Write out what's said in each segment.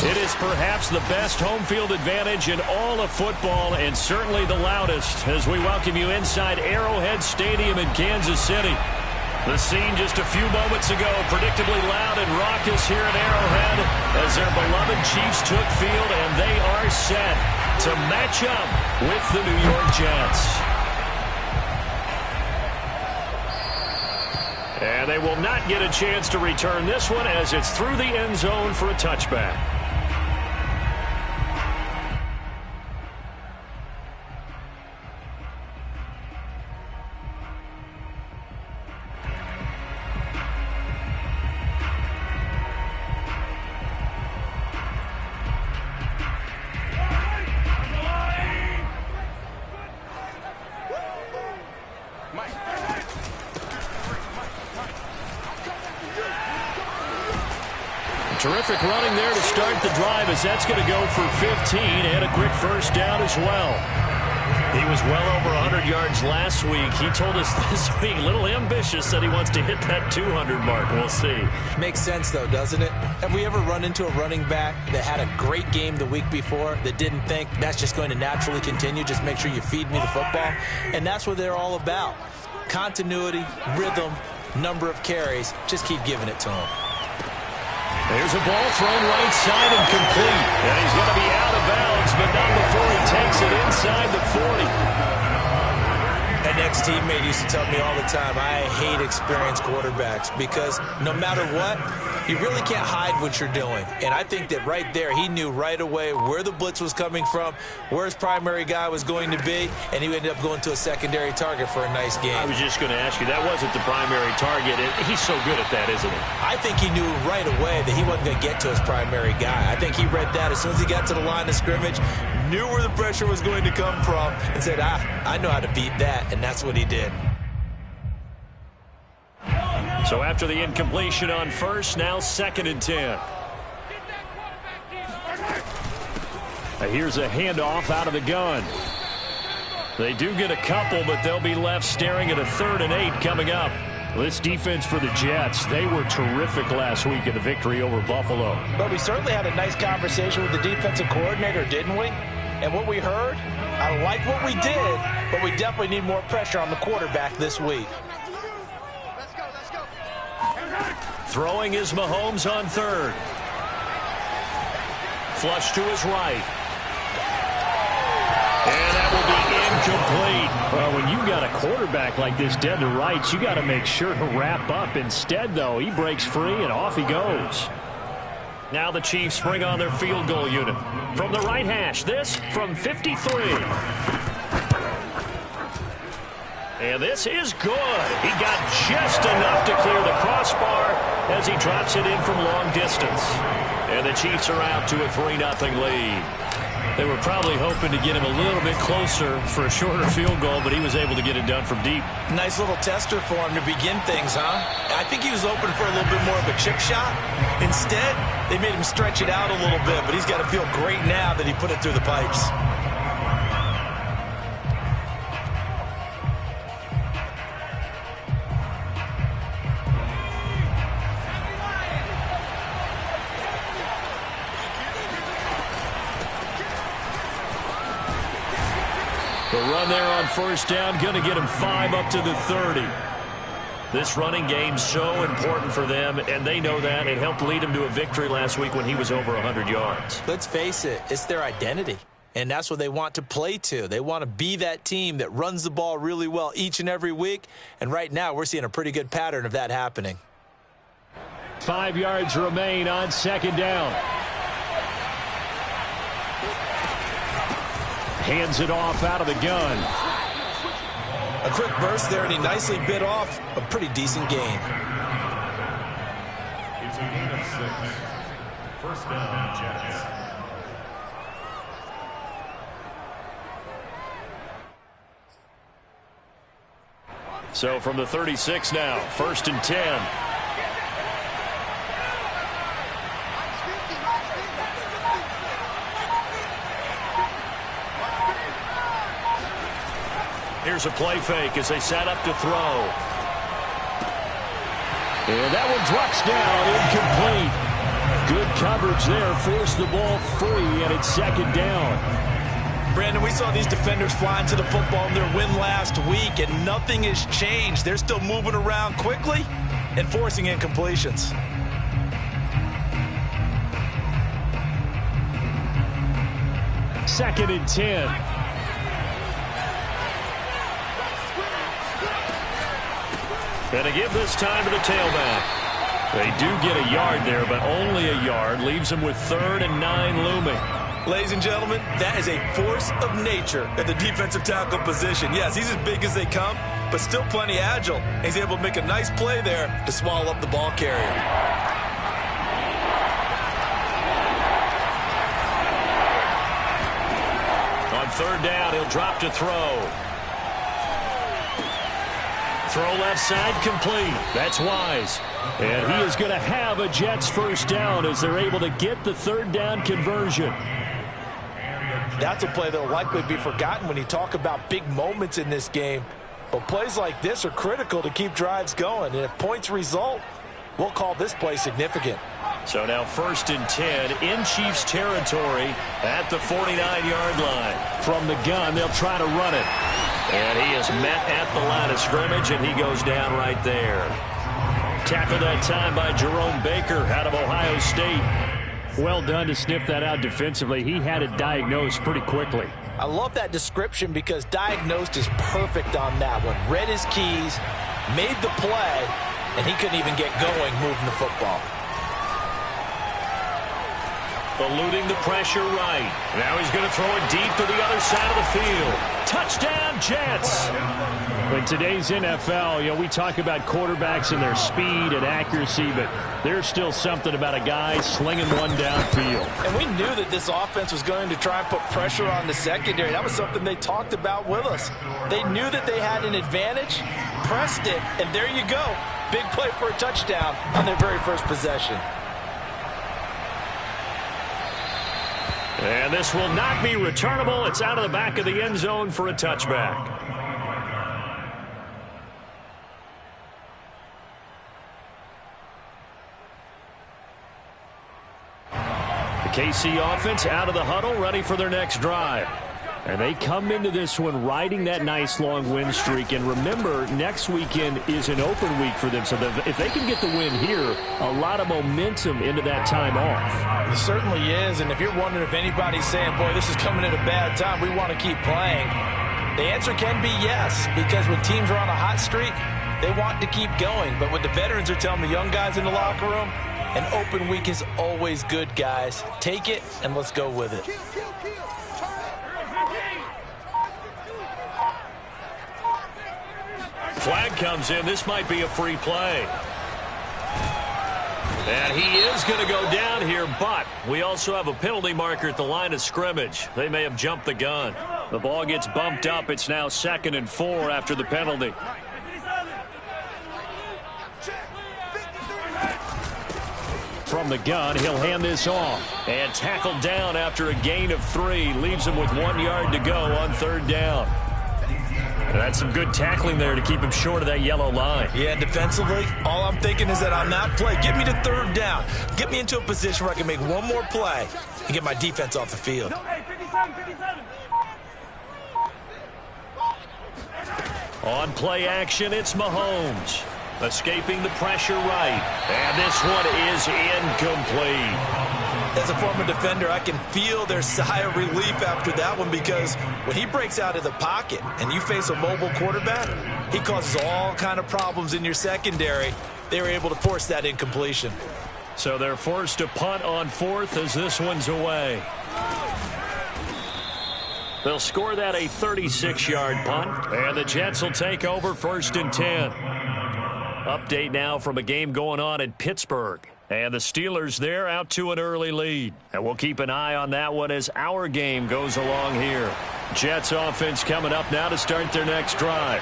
It is perhaps the best home field advantage in all of football, and certainly the loudest, as we welcome you inside Arrowhead Stadium in Kansas City. The scene just a few moments ago, predictably loud and raucous here at Arrowhead as their beloved Chiefs took field, and they are set to match up with the New York Jets. And they will not get a chance to return this one as it's through the end zone for a touchback. Terrific running there to start the drive as that's going to go for 15 and a quick first down as well. He was well over 100 yards last week. He told us this week, a little ambitious, that he wants to hit that 200 mark. We'll see. Makes sense, though, doesn't it? Have we ever run into a running back that had a great game the week before that didn't think that's just going to naturally continue? Just make sure you feed me the football. And that's what they're all about. Continuity, rhythm, number of carries. Just keep giving it to him. There's a ball thrown right side and complete. And he's going to be out of bounds, but not before he takes it inside the 40. An ex-teammate used to tell me all the time, I hate experienced quarterbacks because no matter what, you really can't hide what you're doing. And I think that right there, he knew right away where the blitz was coming from, where his primary guy was going to be, and he ended up going to a secondary target for a nice game. I was just going to ask you, that wasn't the primary target. He's so good at that, isn't he? I think he knew right away that he wasn't going to get to his primary guy. I think he read that as soon as he got to the line of scrimmage, knew where the pressure was going to come from, and said, I know how to beat that, and that's what he did. So after the incompletion on first, now 2nd and 10. Here's a handoff out of the gun. They do get a couple, but they'll be left staring at a 3rd and 8 coming up. This defense for the Jets, they were terrific last week in the victory over Buffalo. But we certainly had a nice conversation with the defensive coordinator, didn't we? And what we heard, I like what we did, but we definitely need more pressure on the quarterback this week. Throwing is Mahomes on 3rd. Flush to his right. And that will be incomplete. Well, when you got a quarterback like this dead to rights, you got to make sure to wrap up. Instead, though, he breaks free and off he goes. Now the Chiefs bring on their field goal unit. From the right hash, this from 53. And this is good. He got just enough to clear the crossbar as he drops it in from long distance. And the Chiefs are out to a 3-0 lead. They were probably hoping to get him a little bit closer for a shorter field goal, but he was able to get it done from deep. Nice little tester for him to begin things, huh? I think he was open for a little bit more of a chip shot. Instead, they made him stretch it out a little bit, but he's got to feel great now that he put it through the pipes. The run there on first down, going to get him 5 up to the 30. This running game's so important for them, and they know that. It helped lead him to a victory last week when he was over 100 yards. Let's face it, it's their identity, and that's what they want to play to. They want to be that team that runs the ball really well each and every week, and right now we're seeing a pretty good pattern of that happening. 5 yards remain on 2nd down. Hands it off out of the gun. A quick burst there, and he nicely bit off a pretty decent gain. It's a gain of 6. First down, Jets. So from the 36 now, 1st and 10. Here's a play fake as they set up to throw. And that one drops down, incomplete. Good coverage there. Forced the ball free, and it's second down. Brandon, we saw these defenders flying to the football in their win last week, and nothing has changed. They're still moving around quickly and forcing incompletions. Second and 10. And to give this time to the tailback. They do get a yard there, but only a yard. Leaves them with 3rd and 9 looming. Ladies and gentlemen, that is a force of nature at the defensive tackle position. Yes, he's as big as they come, but still plenty agile. He's able to make a nice play there to swallow up the ball carrier. On 3rd down, he'll drop to throw. Throw left side complete. That's Wise. And he is going to have a Jets first down as they're able to get the 3rd down conversion. That's a play that will likely be forgotten when you talk about big moments in this game. But plays like this are critical to keep drives going. And if points result, we'll call this play significant. So now 1st and 10 in Chiefs territory at the 49-yard line. From the gun, they'll try to run it. And he is met at the line of scrimmage, and he goes down right there. Tackled that time by Jerome Baker out of Ohio State. Well done to sniff that out defensively. He had it diagnosed pretty quickly. I love that description because diagnosed is perfect on that one. Read his keys, made the play, and he couldn't even get going moving the football. Eluding the pressure right. Now he's going to throw it deep to the other side of the field. Touchdown, Jets! In today's NFL, we talk about quarterbacks and their speed and accuracy, but there's still something about a guy slinging one downfield. And we knew that this offense was going to try and put pressure on the secondary. That was something they talked about with us. They knew that they had an advantage, pressed it, and there you go. Big play for a touchdown on their very first possession. And this will not be returnable. It's out of the back of the end zone for a touchback. The KC offense out of the huddle, ready for their next drive. And they come into this one riding that nice long win streak. And remember, next weekend is an open week for them. So if they can get the win here, a lot of momentum into that time off. It certainly is. And if you're wondering if anybody's saying, boy, this is coming at a bad time, we want to keep playing, the answer can be yes. Because when teams are on a hot streak, they want to keep going. But what the veterans are telling the young guys in the locker room, an open week is always good, guys. Take it and let's go with it. Flag comes in. This might be a free play. And he is going to go down here, but we also have a penalty marker at the line of scrimmage. They may have jumped the gun. The ball gets bumped up. It's now 2nd and 4 after the penalty. From the gun, he'll hand this off. And tackled down after a gain of 3. Leaves him with 1 yard to go on 3rd down. And that's some good tackling there to keep him short of that yellow line. Yeah, defensively, all I'm thinking is that on that play, get me to 3rd down. Get me into a position where I can make one more play and get my defense off the field. On play action, it's Mahomes. Escaping the pressure right. And this one is incomplete. As a former defender, I can feel their sigh of relief after that one because when he breaks out of the pocket and you face a mobile quarterback, he causes all kind of problems in your secondary. They were able to force that incompletion. So they're forced to punt on 4th as this one's away. They'll score that a 36-yard punt, and the Jets will take over 1st and 10. Update now from a game going on in Pittsburgh. And the Steelers there out to an early lead. And we'll keep an eye on that one as our game goes along here. Jets offense coming up now to start their next drive.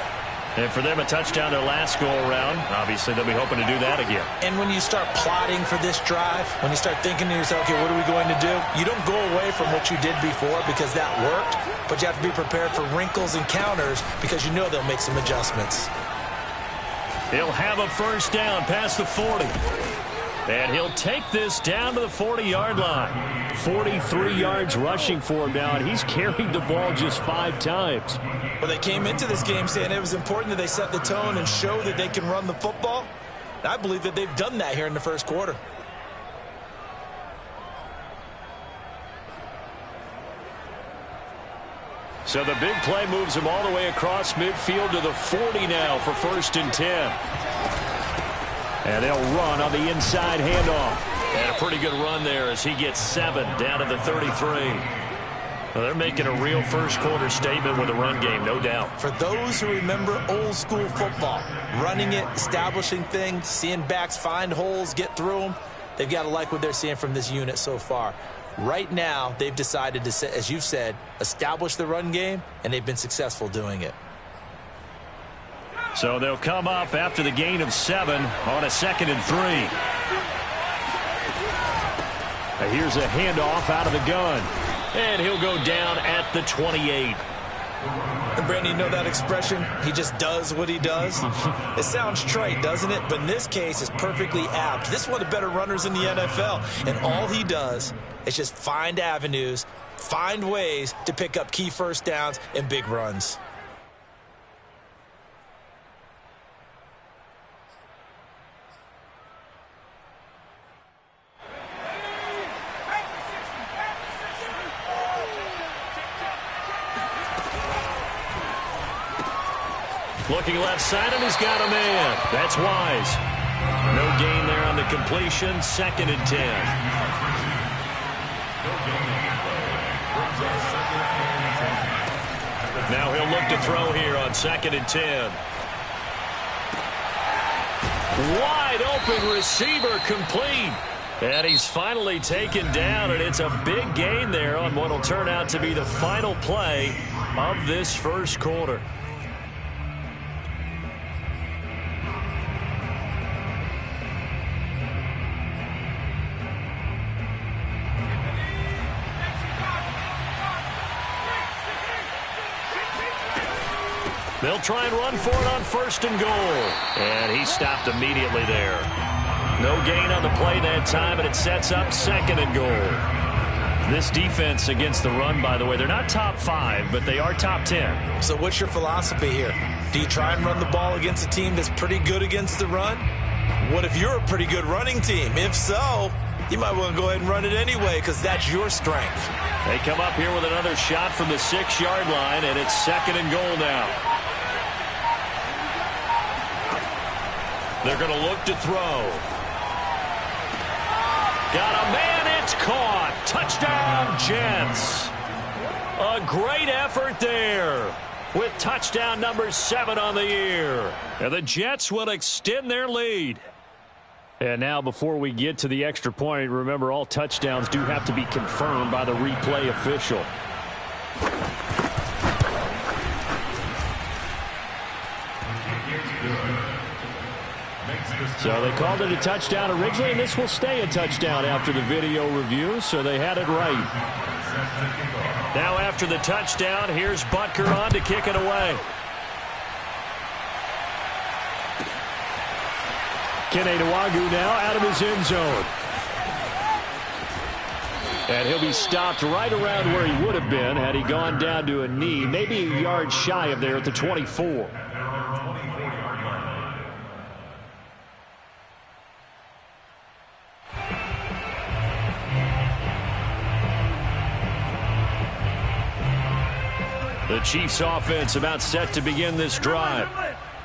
And for them, a touchdown their last go-around. Obviously, they'll be hoping to do that again. And when you start plotting for this drive, when you start thinking to yourself, okay, what are we going to do? You don't go away from what you did before because that worked. But you have to be prepared for wrinkles and counters because you know they'll make some adjustments. He'll have a first down past the 40. And he'll take this down to the 40-yard line. 43 yards rushing for him now, and he's carried the ball just 5 times. Well, they came into this game saying it was important that they set the tone and show that they can run the football. And I believe that they've done that here in the first quarter. So the big play moves him all the way across midfield to the 40 now for 1st and 10. And they'll run on the inside handoff. And a pretty good run there as he gets 7 down to the 33. Well, they're making a real first quarter statement with a run game, no doubt. For those who remember old school football, running it, establishing things, seeing backs find holes, get through them, they've got to like what they're seeing from this unit so far. Right now, they've decided to, as you've said, establish the run game, and they've been successful doing it. So they'll come up after the gain of 7 on a 2nd and 3. Here's a handoff out of the gun. And he'll go down at the 28. And Brandon, you know that expression? He just does what he does? It sounds trite, doesn't it? But in this case, it's perfectly apt. This is one of the better runners in the NFL. And all he does is just find avenues, find ways to pick up key first downs and big runs. Looking left side, and he's got a man. That's Wise. No gain there on the completion. 2nd and 10. Now he'll look to throw here on 2nd and 10. Wide open receiver complete. And he's finally taken down, and it's a big gain there on what will turn out to be the final play of this first quarter. They'll try and run for it on 1st and goal. And he stopped immediately there. No gain on the play that time, and it sets up 2nd and goal. This defense against the run, by the way, they're not top 5, but they are top 10. So what's your philosophy here? Do you try and run the ball against a team that's pretty good against the run? What if you're a pretty good running team? If so, you might want to go ahead and run it anyway because that's your strength. They come up here with another shot from the 6-yard line, and it's 2nd and goal now. They're going to look to throw. Got a man, it's caught. Touchdown, Jets. A great effort there with touchdown number 7 on the year. And the Jets will extend their lead. And now before we get to the extra point, remember all touchdowns do have to be confirmed by the replay official. So they called it a touchdown originally, and this will stay a touchdown after the video review, so they had it right. Now after the touchdown, here's Butker on to kick it away. Kene Nwangwu now out of his end zone. And he'll be stopped right around where he would have been had he gone down to a knee, maybe a yard shy of there at the 24. The Chiefs offense about set to begin this drive.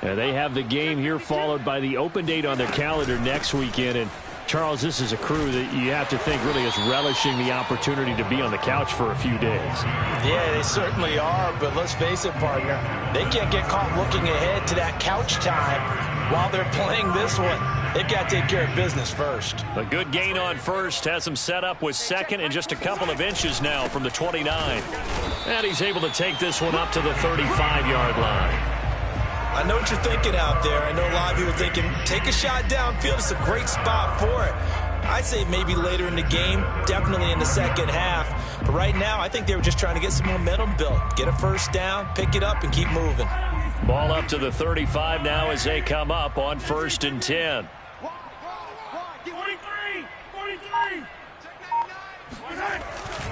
And they have the game here followed by the open date on their calendar next weekend. And Charles, this is a crew that you have to think really is relishing the opportunity to be on the couch for a few days. Yeah, they certainly are, but let's face it, partner. They can't get caught looking ahead to that couch time while they're playing this one. They've got to take care of business first. A good gain on first has him set up with 2nd and just a couple of inches now from the 29. And he's able to take this one up to the 35-yard line. I know what you're thinking out there. I know a lot of you are thinking, take a shot downfield. It's a great spot for it. I'd say maybe later in the game, definitely in the second half. But right now, I think they were just trying to get some momentum built. Get a first down, pick it up, and keep moving. Ball up to the 35 now as they come up on 1st and 10.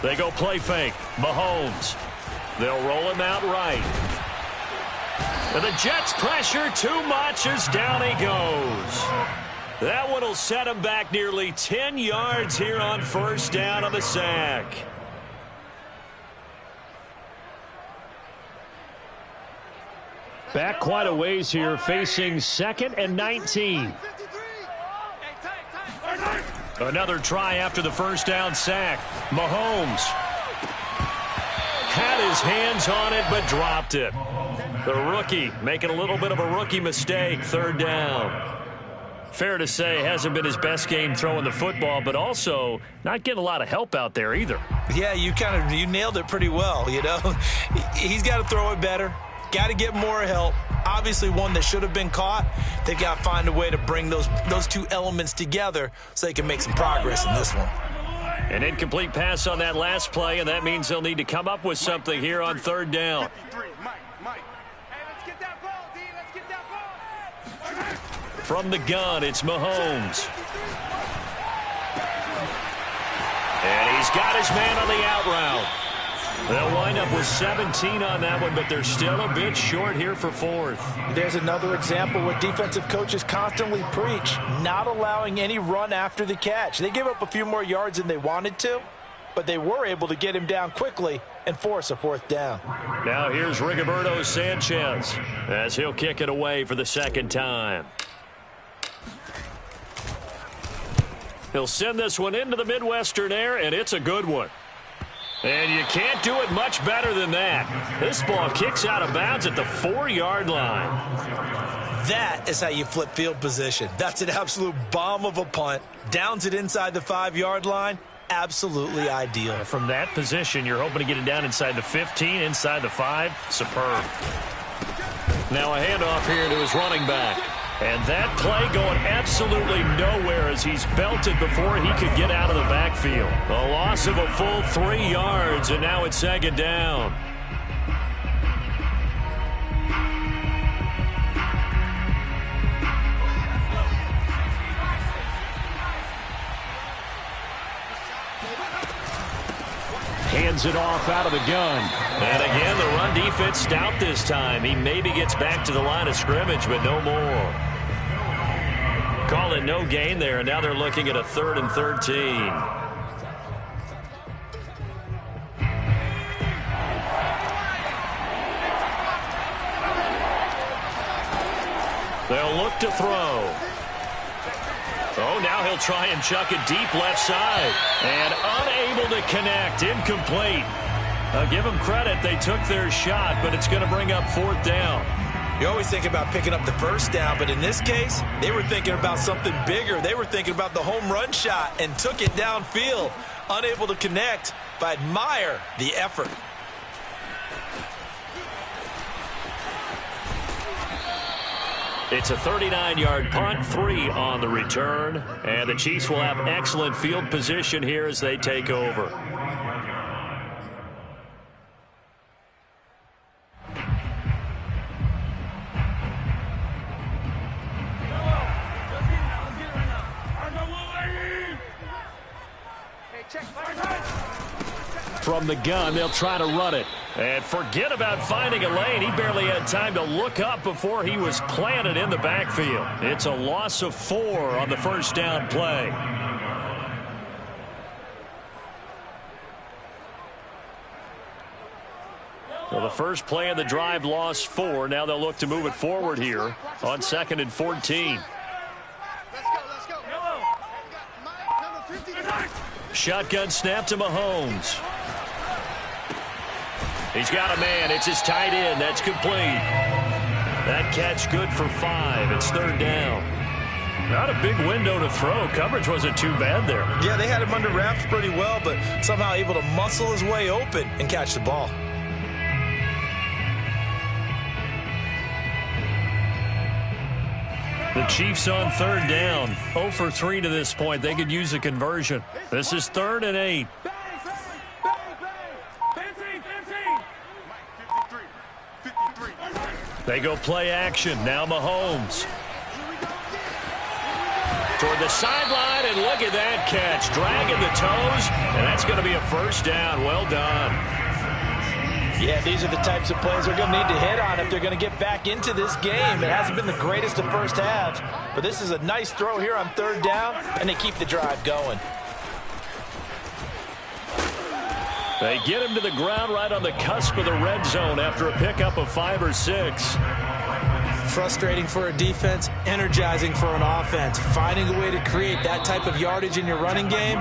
They go play fake. Mahomes. They'll roll him out right. And the Jets pressure too much as down he goes. That one will set him back nearly 10 yards here on first down on the sack. Back quite a ways here, facing 2nd and 19. Another try after the first down sack. Mahomes had his hands on it but dropped it. The rookie making a little bit of a rookie mistake, 3rd down. Fair to say, hasn't been his best game throwing the football, but also not getting a lot of help out there either. Yeah, you nailed it pretty well, you know. He's got to throw it better. Got to get more help. Obviously one that should have been caught. They've got to find a way to bring those two elements together so they can make some progress in this one. An incomplete pass on that last play, and that means they'll need to come up with something here on 3rd down. From the gun, it's Mahomes. And he's got his man on the out route. They'll wind up with 17 on that one, but they're still a bit short here for 4th. There's another example what defensive coaches constantly preach, not allowing any run after the catch. They gave up a few more yards than they wanted to, but they were able to get him down quickly and force a 4th down. Now here's Rigoberto Sanchez as he'll kick it away for the 2nd time. He'll send this one into the Midwestern air, and it's a good one. And you can't do it much better than that. This ball kicks out of bounds at the 4-yard line. That is how you flip field position. That's an absolute bomb of a punt. Downs it inside the 5-yard line. Absolutely ideal. From that position, you're hoping to get it down inside the 15, inside the 5. Superb. Now a handoff here to his running back. And that play going absolutely nowhere as he's belted before he could get out of the backfield. A loss of a full 3 yards, and now it's 2nd down. Hands it off out of the gun. And again, the run defense stout this time. He maybe gets back to the line of scrimmage, but no more. Call it no gain there, and now they're looking at a 3rd and 13. They'll look to throw. Oh, now he'll try and chuck it deep left side. And unable to connect. Incomplete. I'll give them credit. They took their shot, but it's going to bring up 4th down. You always think about picking up the 1st down, but in this case, they were thinking about something bigger. They were thinking about the home run shot and took it downfield. Unable to connect, but admire the effort. It's a 39-yard punt, 3 on the return, and the Chiefs will have excellent field position here as they take over. From the gun, they'll try to run it. And forget about finding a lane. He barely had time to look up before he was planted in the backfield. It's a loss of 4 on the 1st down play. So the first play of the drive lost 4. Now they'll look to move it forward here on 2nd and 14. Shotgun snap to Mahomes. He's got a man. It's his tight end. That's complete. That catch good for 5. It's 3rd down. Not a big window to throw. Coverage wasn't too bad there. Yeah, they had him under wraps pretty well, but somehow able to muscle his way open and catch the ball. The Chiefs on 3rd down. 0 for 3 to this point. They could use a conversion. This is 3rd and 8. They go play action. Now Mahomes. toward the sideline, and look at that catch. Dragging the toes, and that's going to be a first down. Well done. Yeah, these are the types of plays they're going to need to hit on if they're going to get back into this game. It hasn't been the greatest of first halves, but this is a nice throw here on third down, and they keep the drive going. They get him to the ground right on the cusp of the red zone after a pickup of 5 or 6. Frustrating for a defense, energizing for an offense. Finding a way to create that type of yardage in your running game,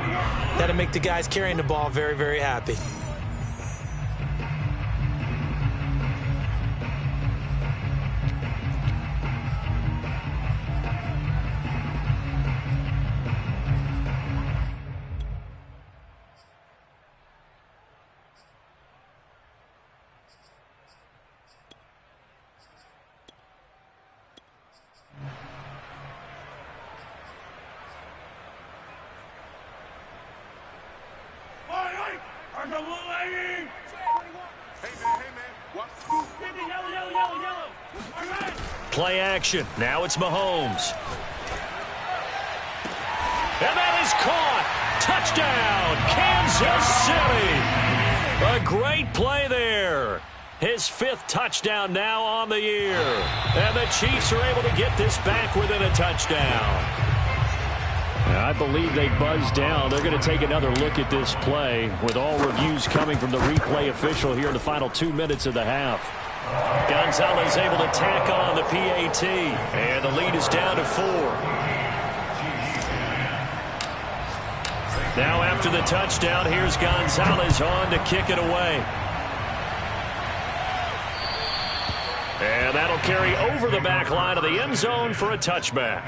that'll make the guys carrying the ball very, very happy. Play action. Now it's Mahomes. And that is caught. Touchdown, Kansas City. A great play there. His 5th touchdown now on the year. And the Chiefs are able to get this back within a touchdown. I believe they buzzed down. They're going to take another look at this play with all reviews coming from the replay official here in the final 2 minutes of the half. Gonzalez able to tack on the PAT, and the lead is down to 4. Now after the touchdown, here's Gonzalez on to kick it away. And that'll carry over the back line of the end zone for a touchback.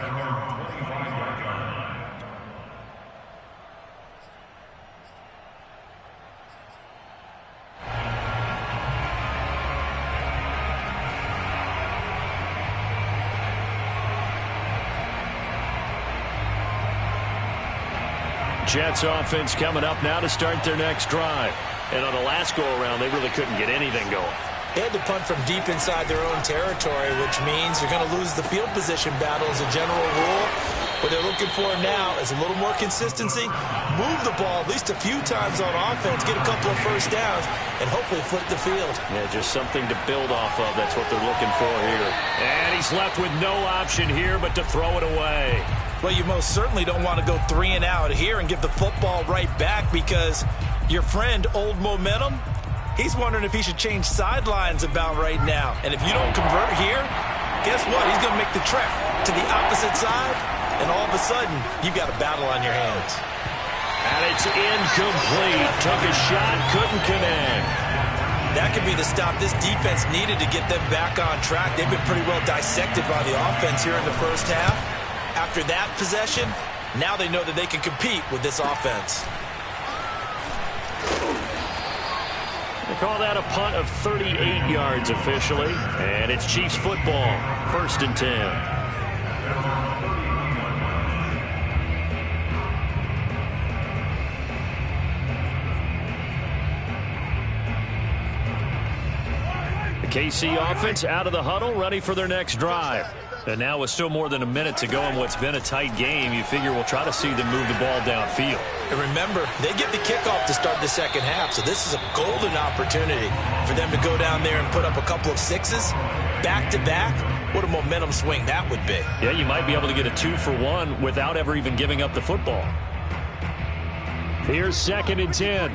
Jets offense coming up now to start their next drive. And on the last go-around, they really couldn't get anything going. They had to punt from deep inside their own territory, which means you're going to lose the field position battle as a general rule. What they're looking for now is a little more consistency, move the ball at least a few times on offense, get a couple of first downs, and hopefully flip the field. Yeah, just something to build off of. That's what they're looking for here. And he's left with no option here but to throw it away. Well, you most certainly don't want to go 3 and out here and give the football right back, because your friend, Old Momentum, he's wondering if he should change sidelines about right now. And if you don't convert here, guess what? He's going to make the trek to the opposite side, and all of a sudden, you've got a battle on your hands. And it's incomplete. Took a shot, couldn't connect. That could be the stop this defense needed to get them back on track. They've been pretty well dissected by the offense here in the first half. After that possession, now they know that they can compete with this offense. They call that a punt of 38 yards officially. And it's Chiefs football, 1st and 10. The KC offense out of the huddle, ready for their next drive. And now with still more than a minute to go in what's been a tight game, you figure we'll try to see them move the ball downfield. And remember, they get the kickoff to start the second half, so this is a golden opportunity for them to go down there and put up a couple of 6s back-to-back. What a momentum swing that would be. Yeah, you might be able to get a 2-for-1 without ever even giving up the football. Here's 2nd and 10.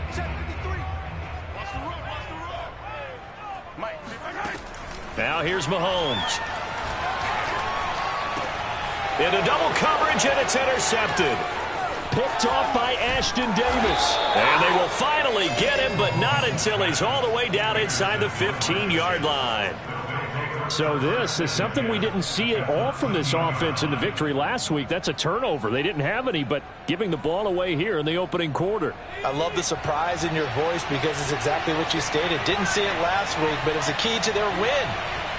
Now here's Mahomes. Into double coverage, and it's intercepted. Picked off by Ashton Davis. And they will finally get him, but not until he's all the way down inside the 15-yard line. So this is something we didn't see at all from this offense in the victory last week. That's a turnover. They didn't have any, but giving the ball away here in the opening quarter. I love the surprise in your voice, because it's exactly what you stated. Didn't see it last week, but it's a key to their win.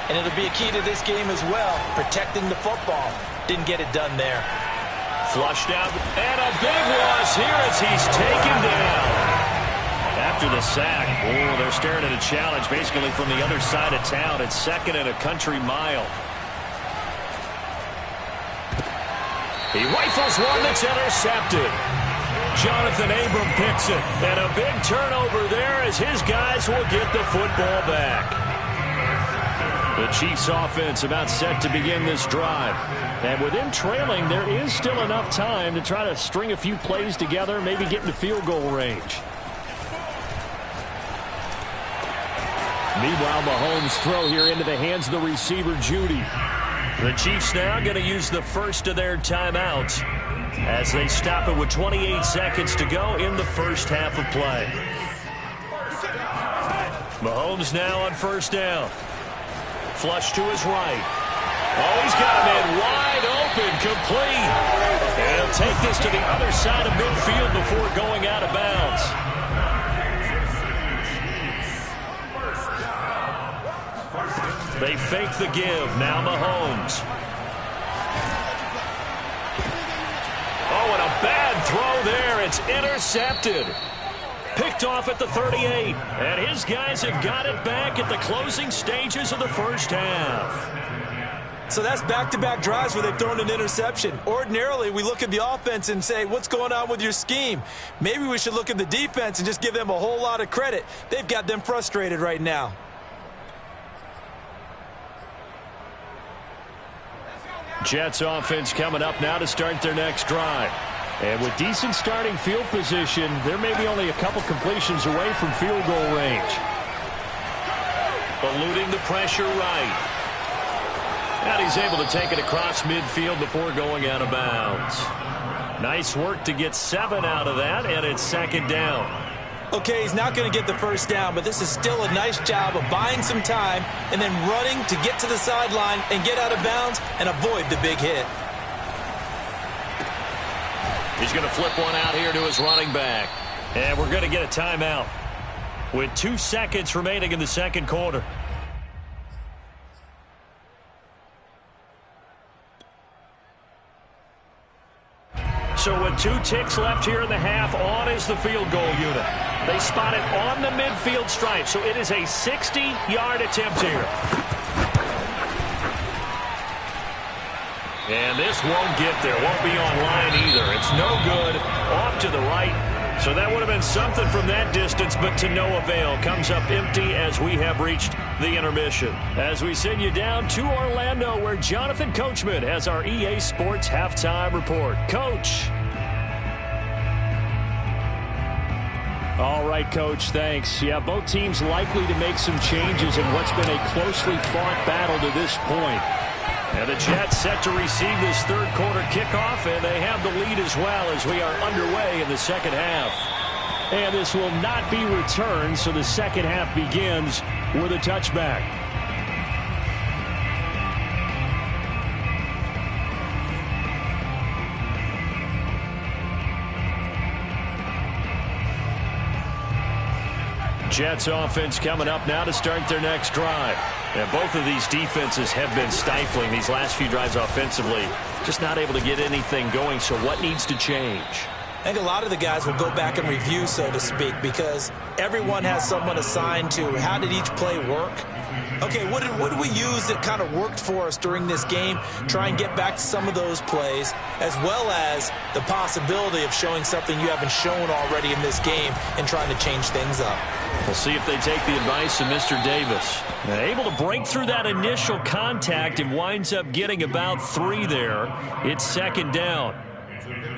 And it'll be a key to this game as well, protecting the football. Didn't get it done there. Flushed out, and a big loss here as he's taken down. After the sack, they're staring at a challenge basically from the other side of town. It's 2nd and a country mile. He rifles one that's intercepted. Jonathan Abram picks it. And a big turnover there as his guys will get the football back. The Chiefs offense about set to begin this drive. And with them trailing, there is still enough time to try to string a few plays together, maybe get into field goal range. Meanwhile, Mahomes' throw here into the hands of the receiver, Judy. The Chiefs now going to use the first of their timeouts as they stop it with 28 seconds to go in the first half of play. Mahomes now on first down. Flush to his right. Oh, he's got a man wide open, complete. And he'll take this to the other side of midfield before going out of bounds. They fake the give. Now Mahomes. Oh, and a bad throw there. It's intercepted. Picked off at the 38. And his guys have got it back at the closing stages of the first half. So that's back-to-back drives where they've thrown an interception. Ordinarily, we look at the offense and say, what's going on with your scheme? Maybe we should look at the defense and just give them a whole lot of credit. They've got them frustrated right now. Jets offense coming up now to start their next drive. And with decent starting field position, they're maybe only a couple completions away from field goal range. Eluding the pressure right. And he's able to take it across midfield before going out of bounds. Nice work to get 7 out of that, and it's second down. Okay, he's not going to get the first down, but this is still a nice job of buying some time and then running to get to the sideline and get out of bounds and avoid the big hit. He's going to flip one out here to his running back. And we're going to get a timeout with 2 seconds remaining in the second quarter. So with 2 ticks left here in the half, on is the field goal unit. They spot it on the midfield stripe, so it is a 60-yard attempt here. And this won't get there, won't be on line either. It's no good, off to the right. So that would have been something from that distance, but to no avail. Comes up empty as we have reached the intermission. As we send you down to Orlando, where Jonathan Coachman has our EA Sports Halftime Report. Coach. All right, Coach, thanks. Yeah, both teams likely to make some changes in what's been a closely fought battle to this point. And the Jets set to receive this third quarter kickoff, and they have the lead as well as we are underway in the second half. And this will not be returned, so the second half begins with a touchback. Jets offense coming up now to start their next drive. And both of these defenses have been stifling these last few drives offensively. Just not able to get anything going, so what needs to change? I think a lot of the guys will go back and review, so to speak, because everyone has someone assigned to how did each play work. Okay, what did we use that kind of worked for us during this game? Try and get back to some of those plays, as well as the possibility of showing something you haven't shown already in this game and trying to change things up. We'll see if they take the advice of Mr. Davis. Able to break through that initial contact and winds up getting about 3 there. It's second down.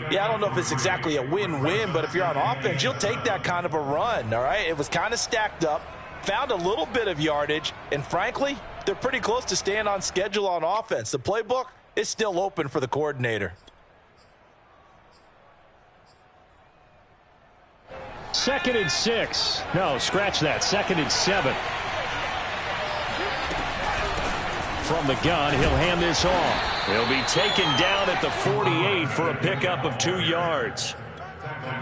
Yeah, I don't know if it's exactly a win-win, but if you're on offense, you'll take that kind of a run, all right? It was kind of stacked up, found a little bit of yardage, and frankly, they're pretty close to staying on schedule on offense. The playbook is still open for the coordinator. Second and 6. No, scratch that. Second and 7. From the gun, he'll hand this off. He'll be taken down at the 48 for a pickup of 2 yards.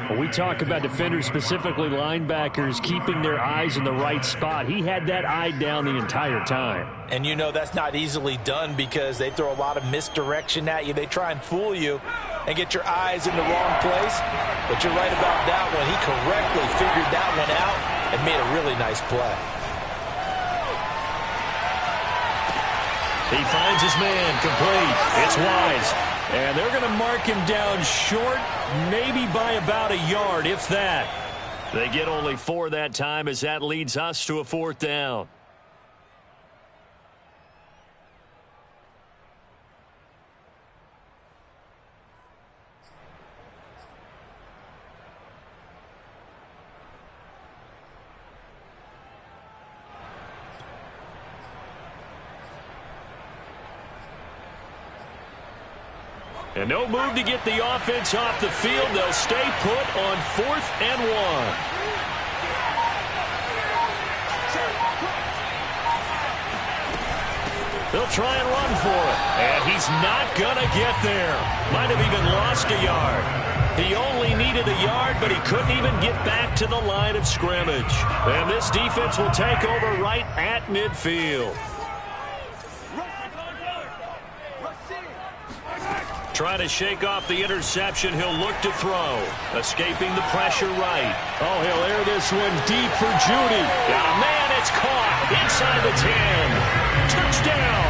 When we talk about defenders, specifically linebackers, keeping their eyes in the right spot, he had that eye down the entire time. And you know that's not easily done because they throw a lot of misdirection at you. They try and fool you and get your eyes in the wrong place. But you're right about that one. He correctly figured that one out and made a really nice play. He finds his man complete. It's Wise. And they're going to mark him down short, maybe by about a yard, if that. They get only 4 that time as that leads us to a 4th down. And no move to get the offense off the field. They'll stay put on 4th and 1. They'll try and run for it. And he's not going to get there. Might have even lost a yard. He only needed a yard, but he couldn't even get back to the line of scrimmage. And this defense will take over right at midfield. Trying to shake off the interception. He'll look to throw. Escaping the pressure right. Oh, he'll air this one deep for Judy. Got a man. It's caught inside the 10. Touchdown.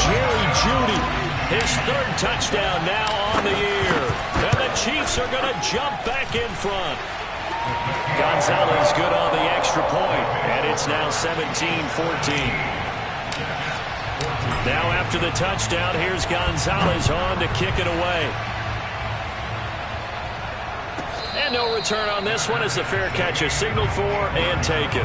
Jerry Judy. His 3rd touchdown now on the year. And the Chiefs are going to jump back in front. Gonzalez good on the extra point. And it's now 17-14. Now after the touchdown, here's Gonzalez on to kick it away. And no return on this one as the fair catch is signaled for and taken.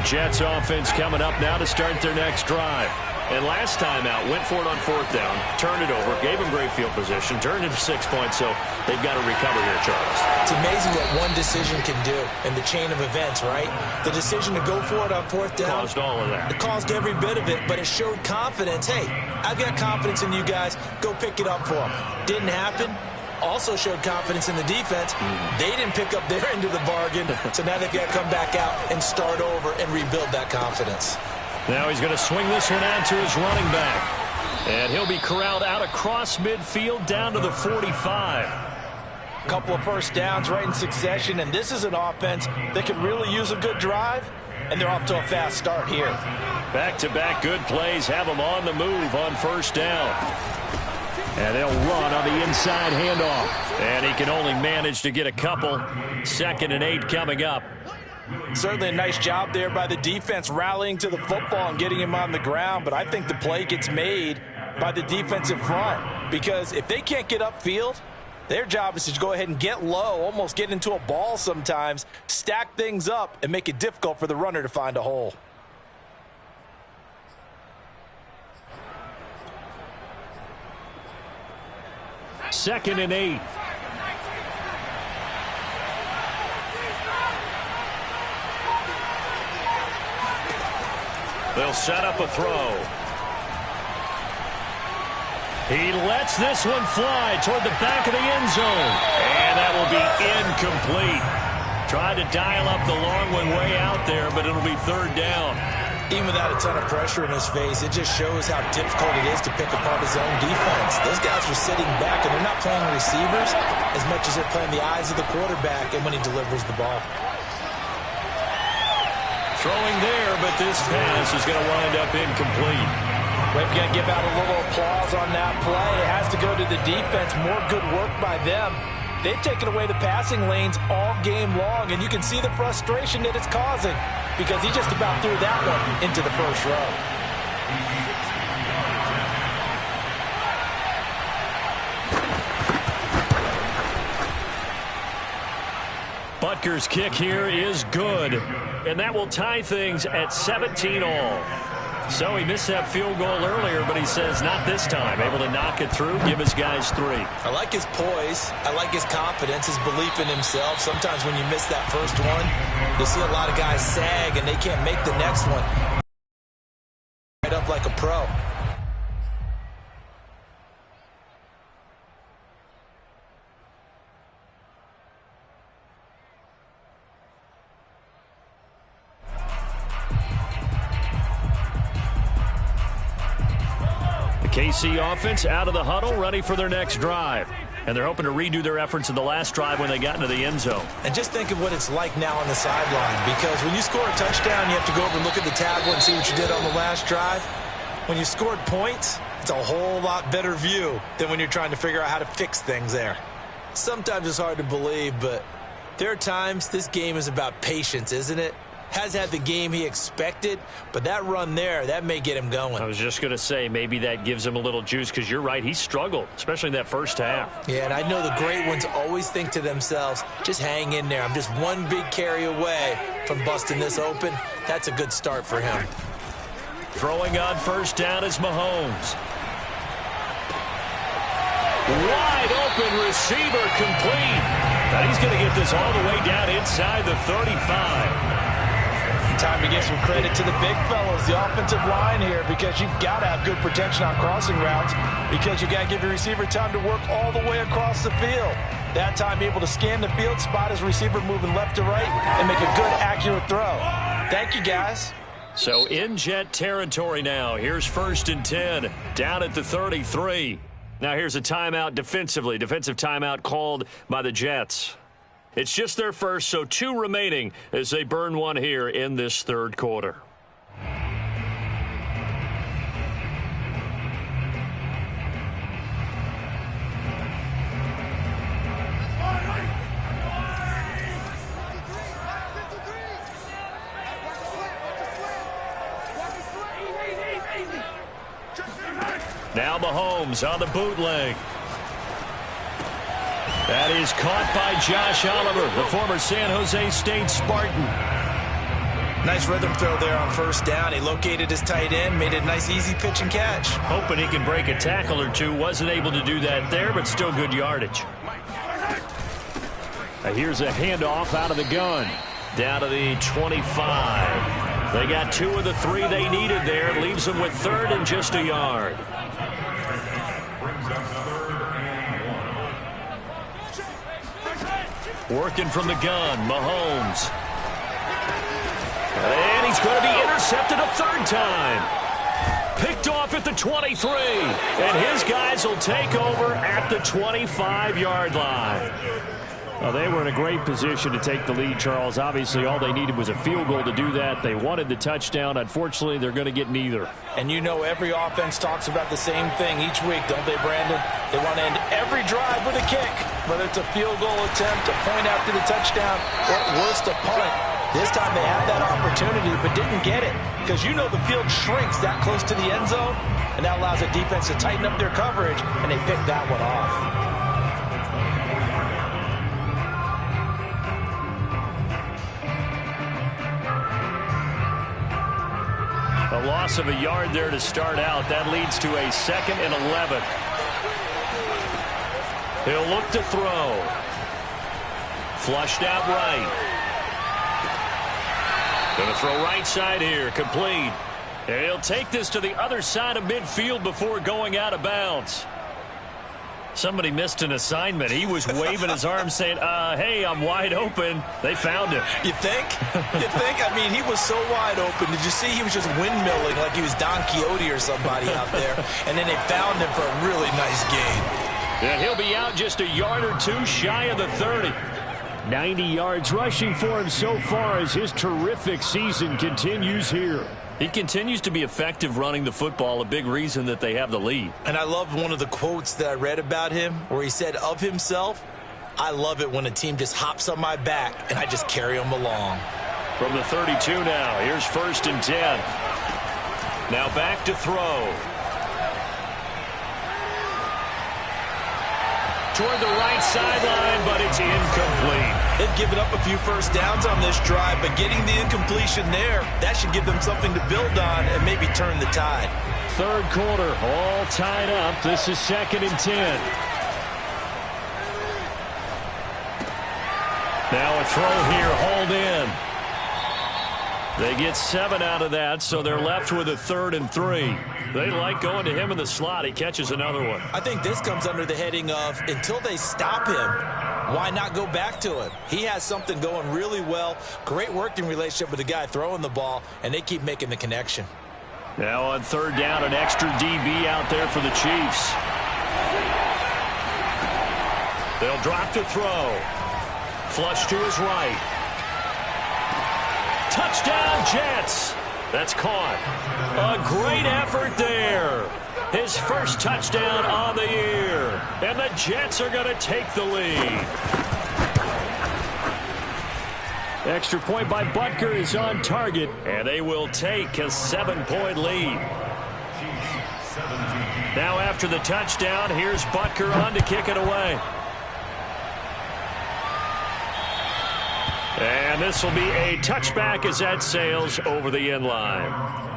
Jets offense coming up now to start their next drive. And last time out, went for it on 4th down, turned it over, gave him great field position, turned it to 6 points, so they've got to recover here, Charles. It's amazing what one decision can do in the chain of events, right? The decision to go for it on 4th down. Caused all of that. It caused every bit of it, but it showed confidence. Hey, I've got confidence in you guys. Go pick it up for them. Didn't happen. Also showed confidence in the defense. They didn't pick up their end of the bargain, so now they've got to come back out and start over and rebuild that confidence. Now he's going to swing this one out to his running back. And he'll be corralled out across midfield down to the 45. A couple of first downs right in succession, and this is an offense that could really use a good drive, and they're off to a fast start here. Back-to-back good plays have them on the move on 1st down. And they'll run on the inside handoff. And he can only manage to get a couple. 2nd and 8 coming up. Certainly a nice job there by the defense rallying to the football and getting him on the ground, but I think the play gets made by the defensive front because if they can't get upfield, their job is to go ahead and get low, almost get into a ball sometimes, stack things up, and make it difficult for the runner to find a hole. Second and 8. They'll set up a throw. He lets this one fly toward the back of the end zone. And that will be incomplete. Tried to dial up the long one way out there, but it'll be 3rd down. Even without a ton of pressure in his face, it just shows how difficult it is to pick apart his own defense. Those guys are sitting back, and they're not playing receivers as much as they're playing the eyes of the quarterback and when he delivers the ball. Throwing there, but this pass is going to wind up incomplete. We've got to give out a little applause on that play. It has to go to the defense. More good work by them. They've taken away the passing lanes all game long, and you can see the frustration that it's causing because he just about threw that one into the first row. Butker's kick here is good, and that will tie things at 17-all. So he missed that field goal earlier, but he says not this time. Able to knock it through, give his guys 3. I like his poise. I like his confidence, his belief in himself. Sometimes when you miss that first one, you see a lot of guys sag, and they can't make the next one. Right up like a pro. KC offense out of the huddle, ready for their next drive. And they're hoping to redo their efforts in the last drive when they got into the end zone. And just think of what it's like now on the sideline, because when you score a touchdown, you have to go over and look at the tablet and see what you did on the last drive. When you scored points, it's a whole lot better view than when you're trying to figure out how to fix things there. Sometimes it's hard to believe, but there are times this game is about patience, isn't it? Has had the game he expected, but that run there, that may get him going. I was just going to say, maybe that gives him a little juice, because you're right, he struggled, especially in that first half. Yeah, and I know the great ones always think to themselves, just hang in there. I'm just one big carry away from busting this open. That's a good start for him. Throwing on first down is Mahomes. Wide open receiver complete. And he's going to get this all the way down inside the 35. Time to give some credit to the big fellas, the offensive line here, because you've got to have good protection on crossing routes, because you've got to give your receiver time to work all the way across the field. That time, be able to scan the field, spot his receiver moving left to right, and make a good, accurate throw. Thank you, guys. So in Jet territory now. Here's 1st and 10, down at the 33. Now here's a timeout defensively. Defensive timeout called by the Jets. It's just their first, so 2 remaining as they burn one here in this third quarter. Now Mahomes on the bootleg. That is caught by Josh Oliver, the former San Jose State Spartan. Nice rhythm throw there on first down. He located his tight end, made a nice easy pitch and catch. Hoping he can break a tackle or two. Wasn't able to do that there, but still good yardage. Now here's a handoff out of the gun. Down to the 25. They got 2 of the 3 they needed there. Leaves them with 3rd and just a yard. Working from the gun, Mahomes. And he's going to be intercepted a 3rd time. Picked off at the 23. And his guys will take over at the 25-yard line. Well, they were in a great position to take the lead, Charles. Obviously, all they needed was a field goal to do that. They wanted the touchdown. Unfortunately, they're going to get neither. And you know every offense talks about the same thing each week, don't they, Brandon? They want to end every drive with a kick, whether it's a field goal attempt, a point after the touchdown, or at worst, a punt. This time they had that opportunity but didn't get it, because you know the field shrinks that close to the end zone, and that allows the defense to tighten up their coverage, and they picked that one off. A loss of a yard there to start out. That leads to a 2nd and 11. He'll look to throw. Flushed out right. Going to throw right side here. Complete. And he'll take this to the other side of midfield before going out of bounds. Somebody missed an assignment. He was waving his arms saying, hey, I'm wide open. They found him. You think? You think? I mean, he was so wide open. Did you see he was just windmilling like he was Don Quixote or somebody out there? And then they found him for a really nice gain. And he'll be out just a yard or 2 shy of the 30. 90 yards rushing for him so far as his terrific season continues here. He continues to be effective running the football, a big reason that they have the lead. And I love one of the quotes that I read about him where he said of himself, I love it when a team just hops on my back and I just carry them along. From the 32 now, here's 1st and 10. Now back to throw. Toward the right sideline, but it's incomplete. They've given up a few first downs on this drive, but getting the incompletion there, that should give them something to build on and maybe turn the tide. 3rd quarter, all tied up. This is 2nd and 10. Now a throw here, hauled in. They get 7 out of that, so they're left with a 3rd and 3. They like going to him in the slot. He catches another one. I think this comes under the heading of until they stop him, why not go back to him? He has something going really well. Great working relationship with the guy throwing the ball, and they keep making the connection. Now on third down, an extra DB out there for the Chiefs. They'll drop to throw. Flush to his right. Touchdown, Jets. That's caught. A great effort there. His first touchdown on the year. And the Jets are going to take the lead. Extra point by Butker is on target, and they will take a 7-point lead. Now after the touchdown, here's Butker on to kick it away. And this will be a touchback as that sails over the end line.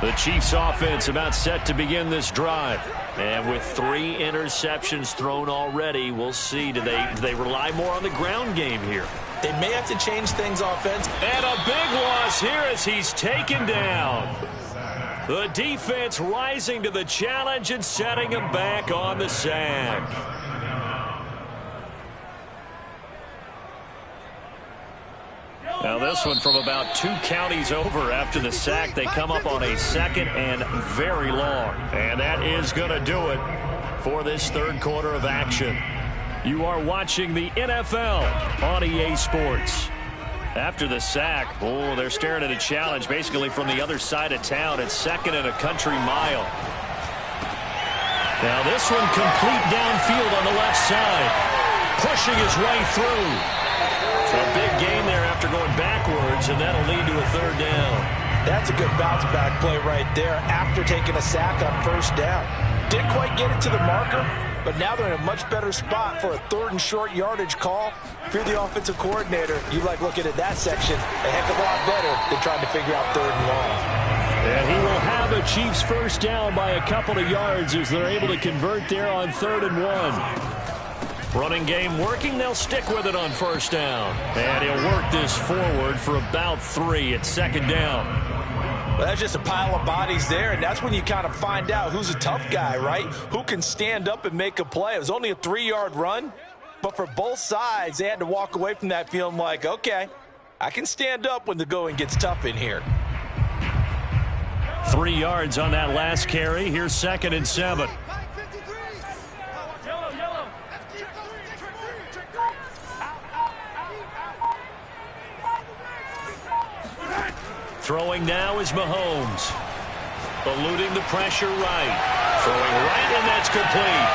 The Chiefs offense about set to begin this drive. And with 3 interceptions thrown already, we'll see. Do they rely more on the ground game here? They may have to change things offense. And a big loss here as he's taken down. The defense rising to the challenge and setting him back on the sack. Now this one from about 2 counties over after the sack. They come up on a 2nd and very long. And that is going to do it for this third quarter of action. You are watching the NFL on EA Sports. After the sack, they're staring at a challenge basically from the other side of town. It's 2nd and a country mile. Now this one complete downfield on the left side. Pushing his way through. A big gain there after going backwards, and that'll lead to a 3rd down. That's a good bounce back play right there after taking a sack on 1st down. Didn't quite get it to the marker, but now they're in a much better spot for a 3rd and short yardage call. If you're the offensive coordinator, you like looking at that section a heck of a lot better than trying to figure out 3rd and long. And he will have a Chiefs 1st down by a couple of yards as they're able to convert there on 3rd and 1. Running game working. They'll stick with it on 1st down. And he'll work this forward for about 3 at 2nd down. Well, that's just a pile of bodies there, and that's when you kind of find out who's a tough guy, right? Who can stand up and make a play. It was only a 3-yard run, but for both sides, they had to walk away from that feeling like, okay, I can stand up when the going gets tough in here. 3 yards on that last carry. Here's 2nd and 7. Throwing now is Mahomes. Eluding the pressure right. Throwing right, and that's complete.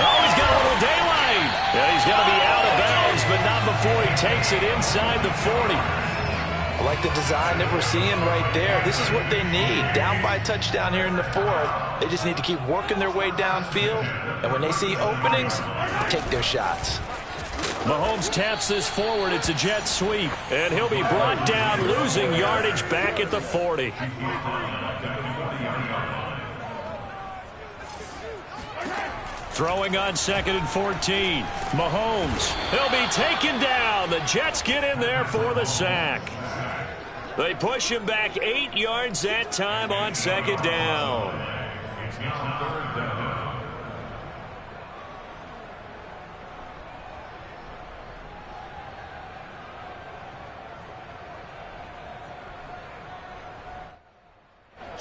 Oh, he's got a little daylight. Yeah, he's going to be out of bounds, but not before he takes it inside the 40. I like the design that we're seeing right there. This is what they need. Down by a touchdown here in the 4th. They just need to keep working their way downfield. And when they see openings, take their shots. Mahomes taps this forward. It's a jet sweep. And he'll be brought down, losing yardage back at the 40. Throwing on 2nd and 14. Mahomes. He'll be taken down. The Jets get in there for the sack. They push him back 8 yards that time on 2nd down.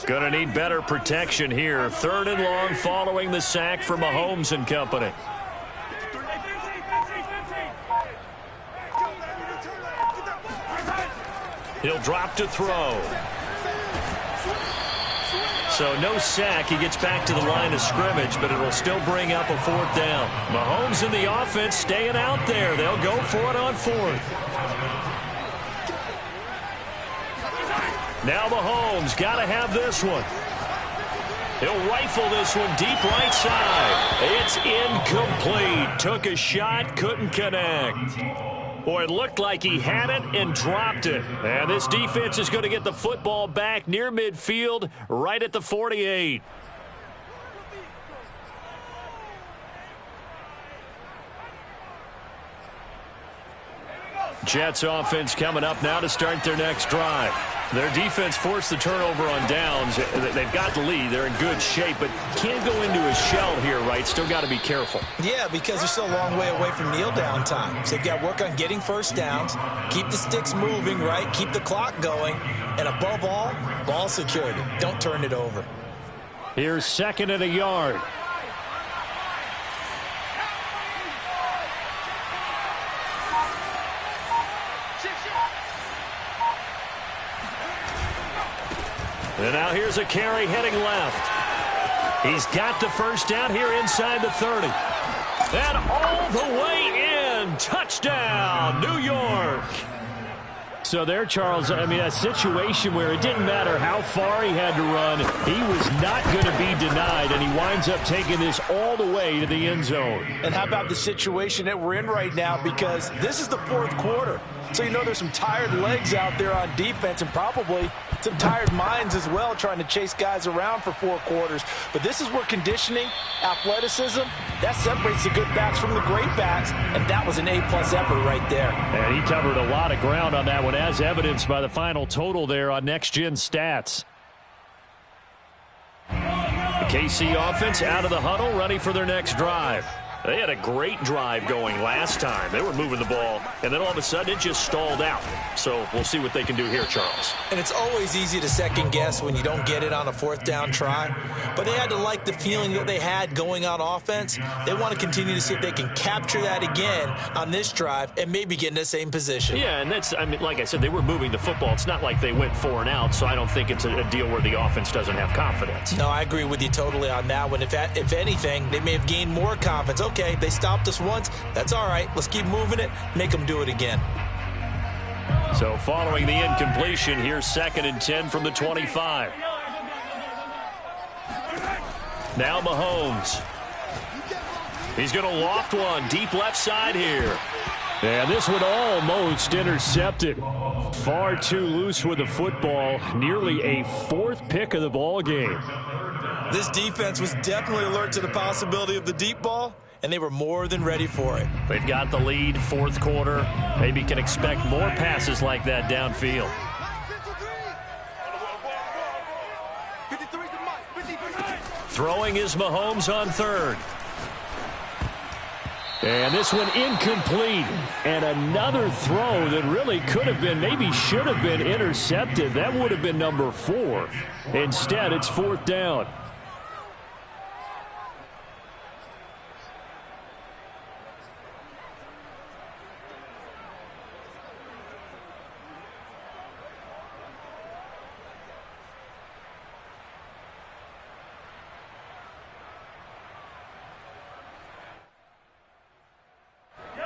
Going to need better protection here. 3rd and long following the sack for Mahomes and company. He'll drop to throw. So no sack. He gets back to the line of scrimmage, but it'll still bring up a 4th down. Mahomes and the offense staying out there. They'll go for it on 4th. Now Mahomes got to have this one. He'll rifle this one deep right side. It's incomplete. Took a shot, couldn't connect. Boy, it looked like he had it and dropped it. And this defense is going to get the football back near midfield, right at the 48. Jets offense coming up now to start their next drive. Their defense forced the turnover on downs. They've got the lead. They're in good shape, but can't go into a shell here, right? Still got to be careful. Yeah, because they're still a long way away from kneel down time. So they've got to work on getting first downs, keep the sticks moving, right? Keep the clock going, and above all, ball security. Don't turn it over. Here's 2nd and a yard. And now here's a carry heading left. He's got the first down here inside the 30. And all the way in. Touchdown, New York. So there, Charles, I mean, a situation where it didn't matter how far he had to run. He was not going to be denied, and he winds up taking this all the way to the end zone. And how about the situation that we're in right now? Because this is the 4th quarter. So you know there's some tired legs out there on defense and probably some tired minds as well trying to chase guys around for 4 quarters. But this is where conditioning, athleticism, that separates the good backs from the great backs. And that was an A-plus effort right there. And he covered a lot of ground on that one, as evidenced by the final total there on Next Gen Stats. The KC offense out of the huddle, ready for their next drive. They had a great drive going last time. They were moving the ball, and then all of a sudden it just stalled out. So we'll see what they can do here, Charles. And it's always easy to second guess when you don't get it on a 4th down try. But they had to like the feeling that they had going on offense. They want to continue to see if they can capture that again on this drive and maybe get in the same position. Yeah, and that's, I mean, like I said, they were moving the football. It's not like they went 4 and out, so I don't think it's a deal where the offense doesn't have confidence. No, I agree with you totally on that one. If anything, they may have gained more confidence. Okay, they stopped us once. That's all right. Let's keep moving it. Make them do it again. So following the incompletion, here's 2nd and 10 from the 25. Now Mahomes. He's going to loft one deep left side here. And this one almost intercepted. Far too loose with the football. Nearly a 4th pick of the ball game. This defense was definitely alert to the possibility of the deep ball, and they were more than ready for it. They've got the lead, 4th quarter. Maybe can expect more passes like that downfield. Throwing is Mahomes on 3rd. And this one incomplete. And another throw that really could have been, maybe should have been intercepted. That would have been number 4. Instead, it's 4th down.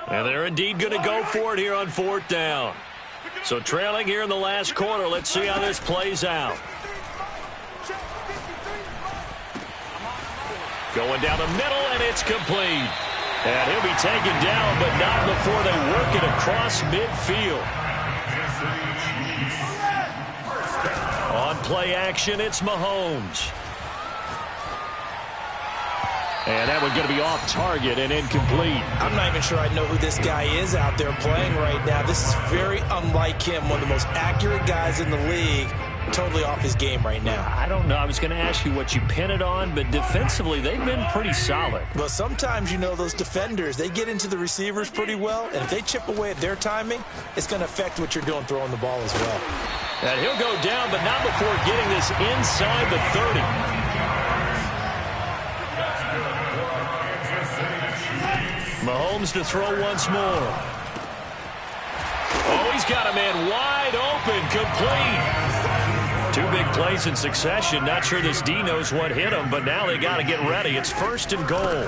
And they're indeed going to go for it here on 4th down. So trailing here in the last quarter. Let's see how this plays out. Going down the middle, and it's complete. And he'll be taken down, but not before they work it across midfield. On play action, it's Mahomes. And that one going to be off target and incomplete. I'm not even sure I know who this guy is out there playing right now. This is very unlike him, one of the most accurate guys in the league. Totally off his game right now. I don't know. I was going to ask you what you pin it on, but defensively, they've been pretty solid. Well, sometimes, you know, those defenders, they get into the receivers pretty well, and if they chip away at their timing, it's going to affect what you're doing throwing the ball as well. And he'll go down, but not before getting this inside the 30. Mahomes to throw once more. Oh, he's got a man wide open, complete. 2 big plays in succession. Not sure this D knows what hit him, but now they got to get ready. It's 1st and goal.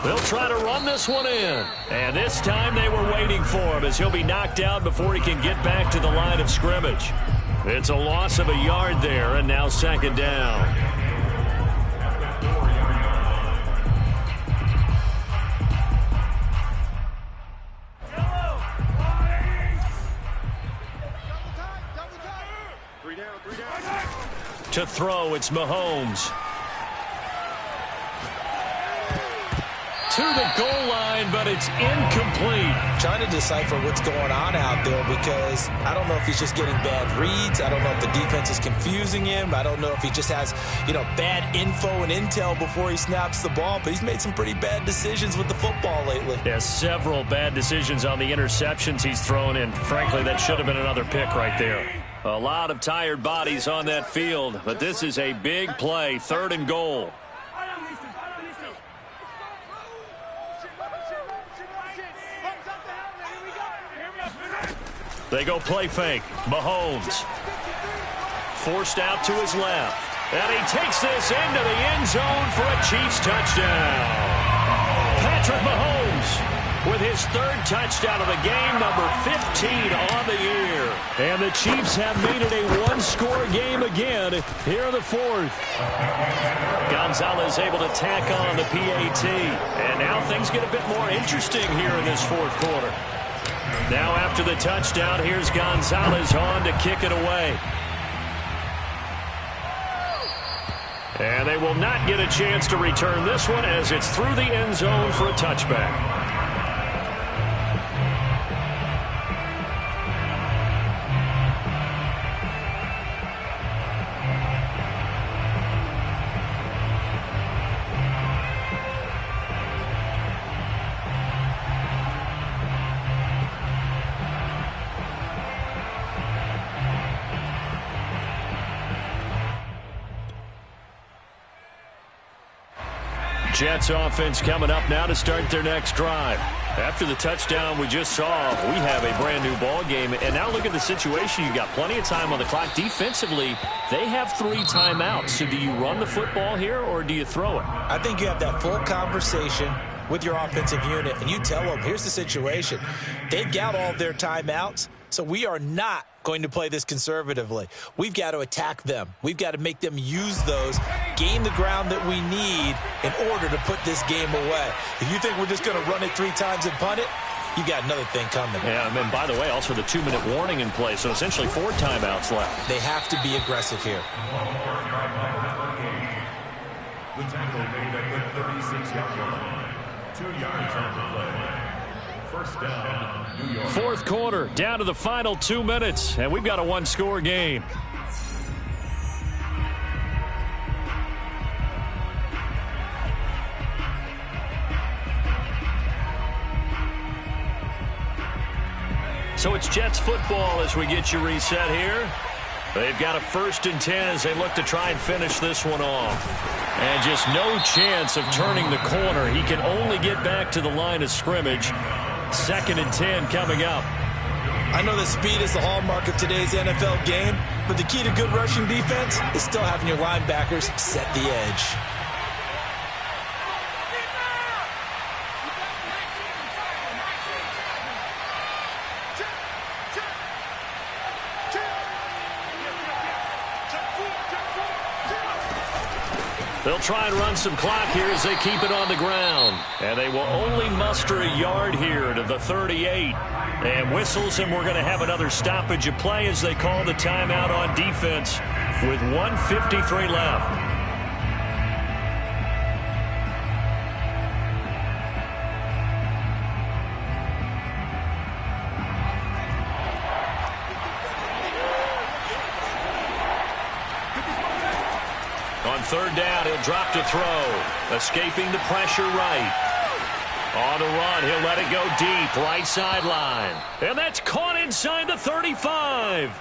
They'll try to run this one in. And this time they were waiting for him as he'll be knocked out before he can get back to the line of scrimmage. It's a loss of a yard there, and now 2nd down. To throw, it's Mahomes. to the goal line, but it's incomplete. Trying to decipher what's going on out there because I don't know if he's just getting bad reads. I don't know if the defense is confusing him. I don't know if he just has, bad info and intel before he snaps the ball, but he's made some pretty bad decisions with the football lately. Yeah, several bad decisions on the interceptions he's thrown in. Frankly, that should have been another pick right there. A lot of tired bodies on that field, but this is a big play, 3rd and goal. They go play fake. Mahomes forced out to his left. And he takes this into the end zone for a Chiefs touchdown. Patrick Mahomes with his 3rd touchdown of the game, number 15 on the year. And the Chiefs have made it a one-score game again here in the 4th. Gonzalez able to tack on the PAT. And now things get a bit more interesting here in this 4th quarter. Now after the touchdown, here's Gonzalez on to kick it away. And they will not get a chance to return this one as it's through the end zone for a touchback. Jets offense coming up now to start their next drive. After the touchdown we just saw, we have a brand new ball game. And now look at the situation. You've got plenty of time on the clock. Defensively, they have 3 timeouts. So do you run the football here or do you throw it? I think you have that full conversation with your offensive unit, and you tell them, here's the situation. They've got all of their timeouts, so we are not going to play this conservatively. We've got to attack them. We've got to make them use those, gain the ground that we need in order to put this game away. If you think we're just going to run it 3 times and punt it, you got another thing coming. Yeah, and by the way, also the 2-minute warning in place, so essentially 4 timeouts left. They have to be aggressive here. The tackle made at the 36-yard line. 2 yards on the play. First down, New York. 4th quarter, down to the final 2 minutes, and we've got a 1-score game. So it's Jets football as we get you reset here. They've got a 1st and 10 as they look to try and finish this one off. And just no chance of turning the corner. He can only get back to the line of scrimmage. 2nd and 10 coming up. I know that speed is the hallmark of today's NFL game, but the key to good rushing defense is still having your linebackers set the edge. They'll try and run some clock here as they keep it on the ground. And they will only muster a yard here to the 38. And whistles, and we're going to have another stoppage of play as they call the timeout on defense with 1:53 left. On 3rd down, he'll drop to throw. Escaping the pressure right. On the run, he'll let it go deep, right sideline. And that's caught inside the 35.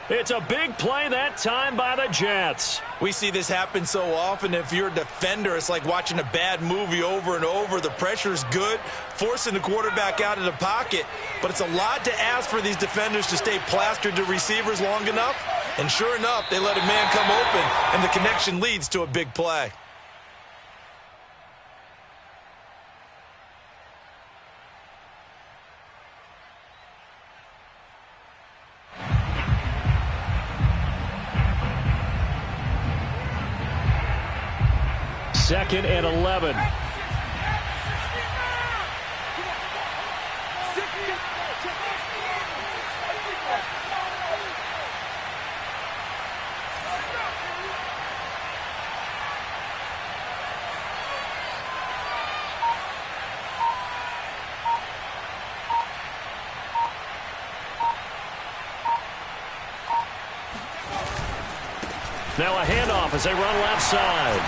It's a big play that time by the Jets. We see this happen so often. If you're a defender, it's like watching a bad movie over and over. The pressure's good, forcing the quarterback out of the pocket. But it's a lot to ask for these defenders to stay plastered to receivers long enough. And sure enough, they let a man come open, and the connection leads to a big play. Second and 11. Now a handoff as they run left side.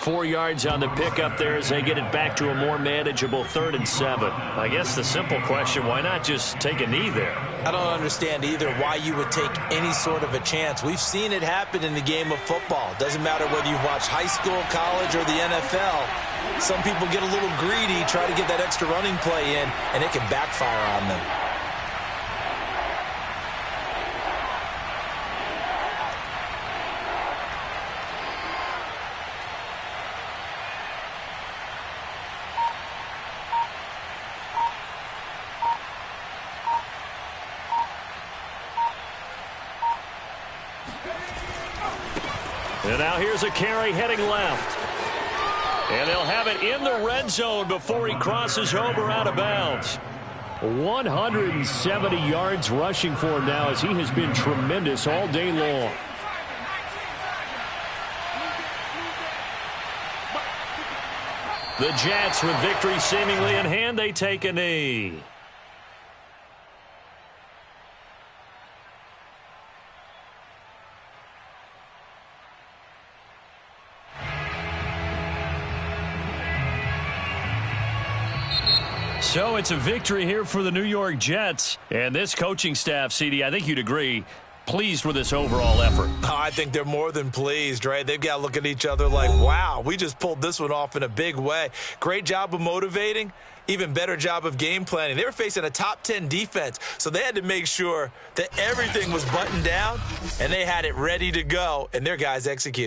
4 yards on the pickup there as they get it back to a more manageable 3rd and 7. I guess the simple question, why not just take a knee there? I don't understand either why you would take any sort of a chance. We've seen it happen in the game of football. Doesn't matter whether you've watched high school, college, or the NFL. Some people get a little greedy, try to get that extra running play in, and it can backfire on them. And now here's a carry heading left. And they'll have it in the red zone before he crosses over out of bounds. 170 yards rushing for him now as he has been tremendous all day long. The Jets with victory seemingly in hand, they take a knee. So it's a victory here for the New York Jets. And this coaching staff, CD, I think you'd agree, pleased with this overall effort. Oh, I think they're more than pleased, right? They've got to look at each other like, wow, we just pulled this one off in a big way. Great job of motivating. Even better job of game planning. They were facing a top 10 defense, so they had to make sure that everything was buttoned down, and they had it ready to go, and their guys executed.